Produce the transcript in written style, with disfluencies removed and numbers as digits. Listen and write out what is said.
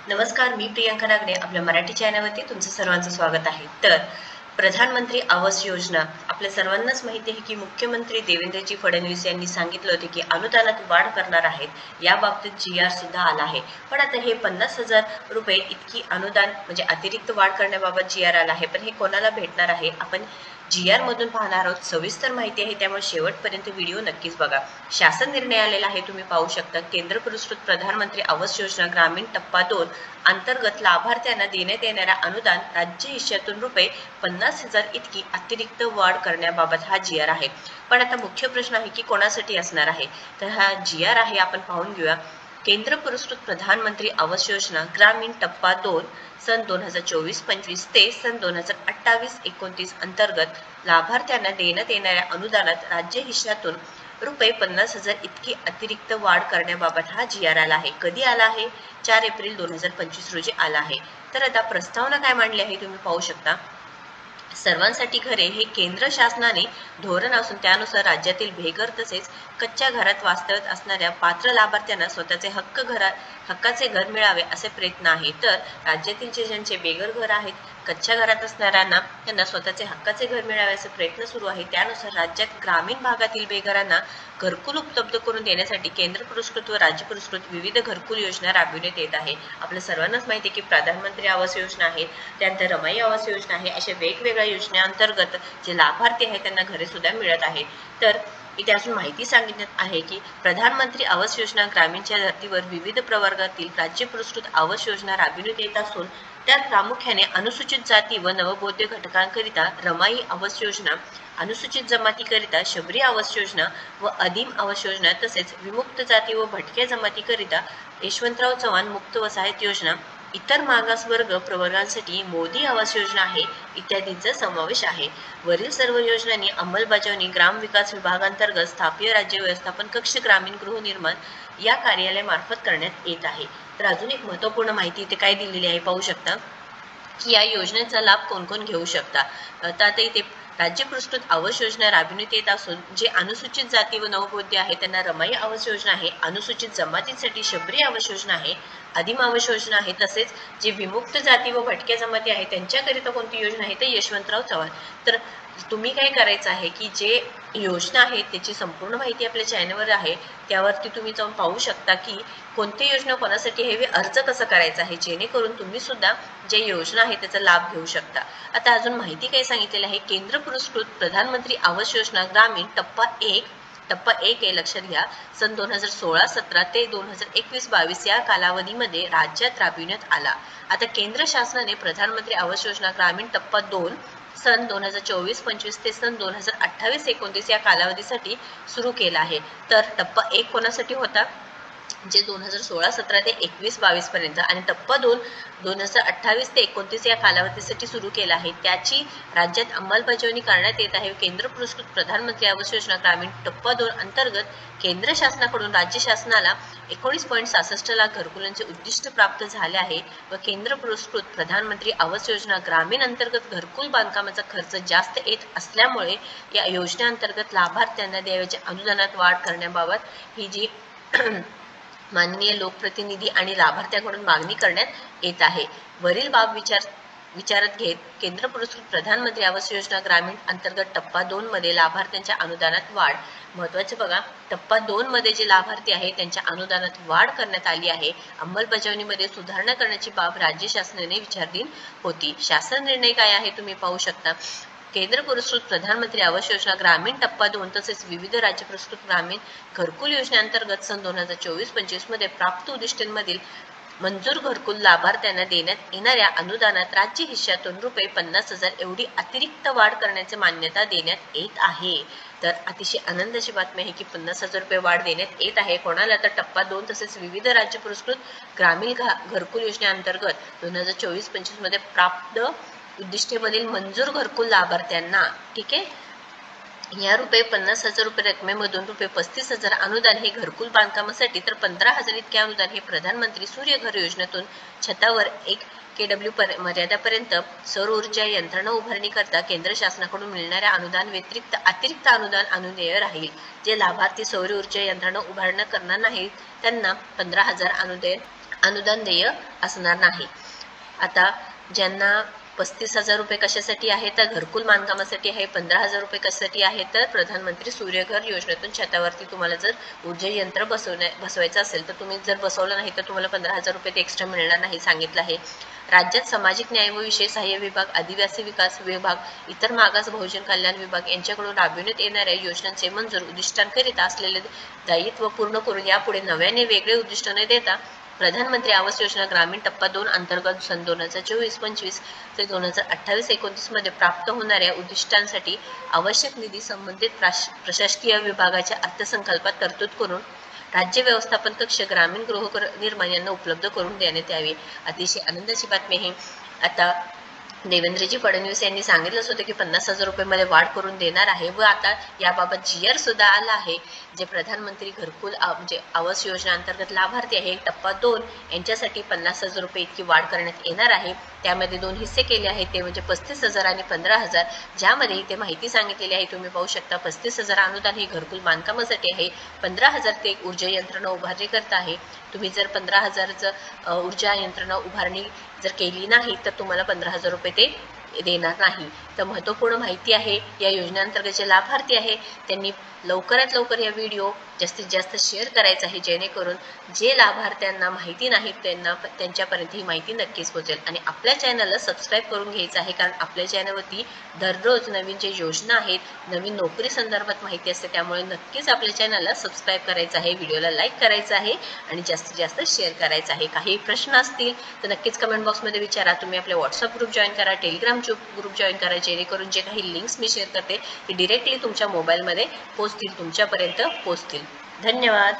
नमस्कार, मी प्रियंका नागडे आपल्या मराठी चॅनलवरती तुमचं सर्वांचं स्वागत आहे। तर प्रधानमंत्री आवास योजना आपल्या सर्वांनाच माहिती आहे की मुख्यमंत्री देवेंद्रजी फडणवीस यांनी सांगितलं होते की अनुदानात वाढ करणार आहेत। या बाबतीत GR सुद्धा आला आहे। पण आता हे 50,000 रुपये इतकी अनुदान म्हणजे अतिरिक्त वाढ करण्याबाबत GR आला आहे, पण हे कोणाला भेटणार आहे आपण GR मधून पाहणार आहोत। सविस्तर माहिती आहे, त्यामुळे शेवटपर्यंत व्हिडिओ नक्कीच बघा। शासन निर्णय आलेला आहे, तुम्ही पाहू शकता। केंद्र पुरस्कृत प्रधानमंत्री आवास योजना ग्रामीण टप्पा 2 अंतर्गत लाभार्थ्यांना देण्यात येणाऱ्या अनुदान राज्य हिश्श्यातून रुपये 50,000 इतकी अतिरिक्त वाढ करण्याबाबत हा GR आहे। पण आता मुख्य प्रश्न आहे की कोणासाठी असणार आहे, तर हा GR आहे आपण पाहून घेऊया। केंद्र पुरस्कृत प्रधानमंत्री आवास योजना ग्रामीण टप्पा 2 सन 2024-25 ते सन 2028-29 अंतर्गत लाभार्थ्यांना देण्यात येणाऱ्या अनुदानात राज्य हिश्श्यातून रुपये 50,000 इतकी अतिरिक्त वाढ करण्याबाबत हा GR आला आहे। कधी आला आहे? 4 एप्रिल 2025 रोजी आला आहे। तर आता प्रस्तावना काय मांडली आहे तुम्ही पाहू शकता। सर्वांसाठी घरे हे केंद्र शासनाने धोरण असून त्यानुसार राज्यातील बेघर तसेच कच्च्या घरात वास्तव्यात असणाऱ्या पात्र लाभार्थ्यांना स्वतःचे हक्काचे घर मिळावे असे प्रयत्न आहे। तर राज्यातील ज्यांचे बेघर घर आहेत, कच्च्या घरात असणाऱ्यांना त्यांना स्वतःचे हक्काचे घर मिळावे असे प्रयत्न सुरू आहे। त्यानुसार राज्यात ग्रामीण भागातील बेघरांना घरकुल उपलब्ध करून देण्यासाठी केंद्र पुरस्कृत व राज्य पुरस्कृत विविध घरकुल योजना राबविण्यात येत आहे। आपल्या सर्वांनाच माहिती आहे की प्रधानमंत्री आवास योजना आहे, त्यानंतर रमाई आवास योजना आहे, अशा वेगवेगळ्या योजनेअंतर्गत जे लाभार्थी आहेत त्यांना घरे सुद्धा मिळत आहेत। तर इथे अजून माहिती सांगितण्यात आहे की प्रधानमंत्री आवास योजना ग्रामीणच्या धर्तीवर विविध प्रवर्गातील राज्य पुरस्कृत आवास योजना राबविण्यात येत असून त्यात प्रामुख्याने अनुसूचित जाती व नवबौद्ध घटकांकरिता रमाई आवास योजना, अनुसूचित जमातीकरिता शबरी आवास योजना व अदीम आवास योजना तसेच विमुक्त जाती व भटक्या जमातीकरिता यशवंतराव चव्हाण मुक्त वसाहत योजना, इतर मागासवर्ग प्रवर्गांसाठी मोदी आवास योजना आहे इत्यादींचा समावेश आहे। वरील सर्व योजनांनी अंमलबजावणी ग्रामविकास विभागांतर्गत स्थापीय राज्य व्यवस्थापन कक्ष ग्रामीण गृहनिर्माण या कार्यालयामार्फत करण्यात येत आहे। तर अजून एक महत्त्वपूर्ण माहिती इथे काय दिलेली आहे पाहू शकता की या योजनेचा लाभ कोण कोण घेऊ शकता। तर आता इथे राज्य पुरस्कृत आवास योजना राबविण्यात येत असून जे अनुसूचित जाती व नवबौद्ध आहे त्यांना रमाई आवास योजना आहे, अनुसूचित जमातींसाठी शबरी आवास योजना आहे, आदिम आवास योजना आहे, तसेच जे विमुक्त जाती व भटक्या जमाती आहे त्यांच्याकरिता कोणती योजना आहे तर यशवंतराव चव्हाण। तर तुम्ही काय करायचं आहे की जे योजना आहे त्याची संपूर्ण माहिती आपल्या चॅनलवर आहे, त्यावरती तुम्ही जाऊन पाहू शकता की कोणती योजना कोणासाठी आहे, अर्ज कसं करायचा आहे, जेणेकरून तुम्ही सुद्धा जे योजना आहे त्याचा लाभ घेऊ शकता। आता अजून माहिती काय सांगितलेली आहे, केंद्र पुरस्कृत प्रधानमंत्री आवास योजना ग्रामीण टप्पा 1 हे लक्षात घ्या, सन 2016-17 ते 2021-22 या कालावधीमध्ये राज्यात राबविण्यात आला। आता केंद्र शासनाने प्रधानमंत्री आवास योजना ग्रामीण टप्पा 2 सन 2024-25 ते सन 2028-29 या कालावधीसाठी सुरू केला आहे। तर टप्पा 1 कोणासाठी होता, जे 2016-17 ते 21-22 पर्यंत, आणि टप्पा 2 2028 ते 29 या कालावधीसाठी सुरू केला आहे। त्याची राज्यात अंमलबजावणी करण्यात येत आहे। केंद्र पुरस्कृत प्रधानमंत्री आवास योजना ग्रामीण टप्पा 2 अंतर्गत केंद्र शासनाकडून राज्य शासनाला 19.66 लाख घरकुलांचे उद्दिष्ट प्राप्त झाले आहे व केंद्र पुरस्कृत प्रधानमंत्री आवास योजना ग्रामीण अंतर्गत घरकुल बांधकामाचा खर्च जास्त येत असल्यामुळे या योजनेअंतर्गत लाभार्थ्यांना द्यावयाच्या अनुदानात वाढ करण्याबाबत ही जी माननीय लोकप्रतिनिधी आणि लाभार्थ्यांकडून मागणी करण्यात येत आहे। वरील बाब विचारात घेत केंद्र पुरस्कृत प्रधानमंत्री आवास योजना ग्रामीण अंतर्गत टप्पा 2 मध्ये लाभार्थ्यांच्या अनुदानात वाढ। महत्त्वाचे बघा, टप्पा 2 मध्ये जे लाभार्थी आहे त्यांच्या अनुदानात वाढ करण्यात आली आहे। अंमलबजावणीमध्ये सुधारणा करण्याची बाब राज्य शासनाने विचारली होती। शासन निर्णय काय आहे तुम्ही पाहू शकता। केंद्र पुरस्कृत प्रधानमंत्री आवास योजना ग्रामीण टप्पा 2 तसेच विविध राज्य पुरस्कृत ग्रामीण घरकुल योजनेअंतर्गत सन 2024-25 मध्ये प्राप्त उद्दिष्टांमधील मंजूर घरकुल लाभार्थ्यांना देण्यात येणाऱ्या अनुदानात राज्य हिश्श्यातून रुपये 50,000 एवढी अतिरिक्त वाढ करण्याची मान्यता देण्यात येत आहे। तर अतिशय आनंदाची बातमी आहे की 50,000 रुपये वाढ देण्यात येत आहे। कोणाला तर टप्पा 2 तसेच विविध राज्य पुरस्कृत ग्रामीण घरकुल योजनेअंतर्गत 2024-25 मध्ये प्राप्त उद्दिष्टेमधील मंजूर घरकुल लाभार्थ्यांना, ठीक आहे, या रुपये 50,000 रुपये रकमेमधून रुपये 35,000 अनुदान हे घरकुल बांधकामासाठी, तर 15,000 इतके अनुदान हे प्रधानमंत्री सूर्यघर योजनेतून छतावर 1 KW मर्यादापर्यंत सौर ऊर्जा यंत्रणा उभारणी करता केंद्र शासनाकडून मिळणाऱ्या अनुदान व्यतिरिक्त अतिरिक्त अनुदान अनुदेय राहील। जे लाभार्थी सौर ऊर्जा यंत्रणा उभारणी करणार नाहीत त्यांना 15,000 अनुदान अनुदान देय असणार नाही. आता ज्यांना 35,000 रुपये कशासाठी आहे तर घरकुल बांधकामासाठी आहे, 15,000 रुपये कशासाठी आहे तर प्रधानमंत्री सूर्यघर योजनेतून छतावरती तुम्हाला जर ऊर्जा यंत्र बसवायचं असेल तर तुम्ही जर बसवलं नाही तर तुम्हाला 15,000 रुपये ते एक्स्ट्रा मिळणार नाही सांगितलं आहे. राज्यात सामाजिक न्याय व विशेष सहाय्य विभाग, आदिवासी विकास विभाग, इतर मागास बहुजन कल्याण विभाग यांच्याकडून राबविण्यात येणाऱ्या योजनांचे मंजूर उद्दिष्टांकरिता असलेले दायित्व पूर्ण करून यापुढे नव्याने वेगळे उद्दिष्ट न देता प्रधानमंत्री आवास योजना ग्रामीण टप्पा 2 अंतर्गत सन 2024-25 ते 2028-29 मध्ये प्राप्त होणाऱ्या उद्दिष्टांसाठी आवश्यक निधी संबंधित प्रशासकीय विभागाच्या अर्थसंकल्पात तरतूद करून राज्य व्यवस्थापन कक्ष ग्रामीण गृहनिर्माण यांना उपलब्ध करून देण्यात यावे. अतिशय आनंदाची बातमी आहे. आता देवेंद्रजी फडणवीस यांनी सांगितलंच होतं की 50,000 रुपये वाढ करून देणार आहे व आता याबाबत GR सुद्धा आला आहे. जे प्रधानमंत्री घरकुल म्हणजे आवास योजना अंतर्गत लाभार्थी आहे टप्पा 2 यांच्यासाठी 50,000 रुपये इतकी वाढ करण्यात येणार आहे. त्यामध्ये 2 हिस्से केले आहेत ते म्हणजे 35,000 आणि 15,000, ज्यामध्ये इथे माहिती सांगितलेली आहे. तुम्ही पाहू शकता 35,000 अनुदान हे घरकुल बांधकामासाठी आहे, 15,000 ते ऊर्जा यंत्रणा उभारणी करता आहे. तुम्ही जर 15,000चं ऊर्जा यंत्रणा उभारणी जर केली नाही तर तुम्हाला 15,000 रुपये ते देणार नाही. तर महत्त्वपूर्ण माहिती आहे. या योजनेअंतर्गत जे लाभार्थी आहे त्यांनी लवकरात लवकर या व्हिडिओ जास्तीत जास्त शेअर करायचा आहे, जेणेकरून जे लाभार्थ्यांना माहिती नाही त्यांच्यापर्यंत ही माहिती नक्कीच पोहोचेल. आणि आपल्या चॅनलला सबस्क्राईब करून घ्यायचं आहे, कारण आपल्या चॅनलवरती दररोज नवीन जे योजना आहेत, नवीन नोकरी संदर्भात माहिती असते. त्यामुळे नक्कीच आपल्या चॅनलला सबस्क्राईब करायचं आहे, व्हिडिओला लाईक करायचं आहे आणि जास्तीत जास्त शेअर करायचं आहे. काही प्रश्न असतील तर नक्कीच कमेंट बॉक्समध्ये विचारा. तुम्ही आपले व्हॉट्सअप ग्रुप जॉईन करा, टेलिग्राम ग्रुप जॉईन करा, जेणेकरून जे काही लिंक्स मी शेअर करते ते डिरेक्टली तुमच्या मोबाईलमध्ये पोहोचतील, तुमच्यापर्यंत पोहोचतील. धन्यवाद.